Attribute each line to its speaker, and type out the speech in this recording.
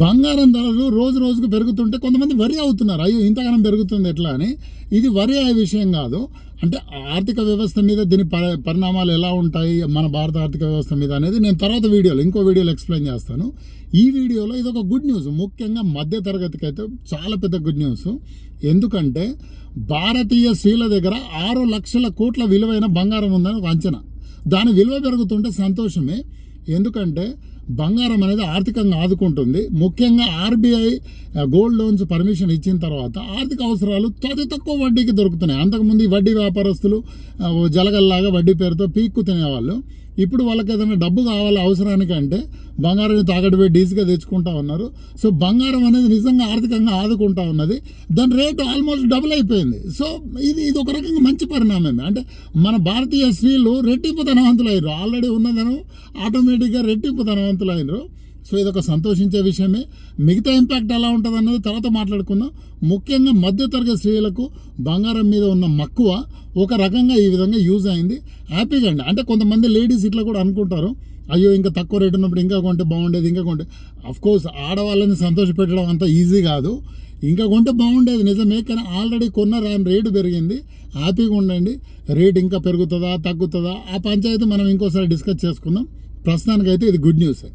Speaker 1: బంగారం ధరలు రోజు రోజుకు పెరుగుతుంటే కొంతమంది వరి అవుతున్నారు, అయ్యో ఇంతగానం పెరుగుతుంది ఎట్లా అని. ఇది వరి అయ్యే విషయం కాదు. అంటే ఆర్థిక వ్యవస్థ మీద దీని పరిణామాలు ఎలా ఉంటాయి మన భారత ఆర్థిక వ్యవస్థ మీద అనేది నేను తర్వాత ఇంకో వీడియోలో ఎక్స్ప్లెయిన్ చేస్తాను. ఈ వీడియోలో ఇది ఒక గుడ్ న్యూస్, ముఖ్యంగా మధ్య తరగతికి అయితే చాలా పెద్ద గుడ్ న్యూస్. ఎందుకంటే భారతీయ స్త్రీల దగ్గర 6 లక్షల కోట్ల విలువైన బంగారం ఉందని ఒక అంచనా. దాని విలువ పెరుగుతుంటే సంతోషమే, ఎందుకంటే బంగారం అనేది ఆర్థికంగా ఆదుకుంటుంది. ముఖ్యంగా ఆర్బీఐ గోల్డ్ లోన్స్ పర్మిషన్ ఇచ్చిన తర్వాత ఆర్థిక అవసరాలు తక్కువ వడ్డీకి దొరుకుతున్నాయి. అంతకుముందు ఈ వడ్డీ వ్యాపారస్తులు జలగల్లాగా వడ్డీ పేరుతో పీక్కు తినేవాళ్ళు. ఇప్పుడు వాళ్ళకి ఏదైనా డబ్బు కావాలి అవసరానికంటే బంగారాన్ని తాకట్టు పెట్టి ఈజీగా తెచ్చుకుంటా ఉన్నారు. సో బంగారం అనేది నిజంగా ఆర్థికంగా ఆదుకుంటా ఉన్నది. దాని రేటు ఆల్మోస్ట్ డబుల్ అయిపోయింది. సో ఇది ఒక రకంగా మంచి పరిణామమే. అంటే మన భారతీయ స్త్రీలు రెట్టింపు ధనవంతులయ్యారు, ఆల్రెడీ ఉన్నదనం ఆటోమేటిక్గా రెట్టింపు ధనవంతులయ్యారు. సో ఇదొక సంతోషించే విషయమే. మిగతా ఇంపాక్ట్ ఎలా ఉంటుంది అన్నది తర్వాత మాట్లాడుకుందాం. ముఖ్యంగా మధ్యతరగతి స్త్రీలకు బంగారం మీద ఉన్న మక్కువ ఒక రకంగా ఈ విధంగా యూజ్ అయింది. హ్యాపీగా అండి. అంటే కొంతమంది లేడీస్ ఇట్లా కూడా అనుకుంటారు, అయ్యో ఇంకా తక్కువ రేటు ఉన్నప్పుడు ఇంకా కొంటే బాగుండేది, ఇంకా కొంటే. అఫ్కోర్స్ ఆడవాళ్ళని సంతోషపెట్టడం అంత ఈజీ కాదు, ఇంకా కొంటే బాగుండేది నిజమే, కానీ ఆల్రెడీ రేటు పెరిగింది. హ్యాపీగా ఉండండి. రేట్ ఇంకా పెరుగుతుందా తగ్గుతుందా ఆ పంచాయతీ మనం ఇంకోసారి డిస్కస్ చేసుకుందాం. ప్రస్తుతానికైతే ఇది గుడ్ న్యూస్.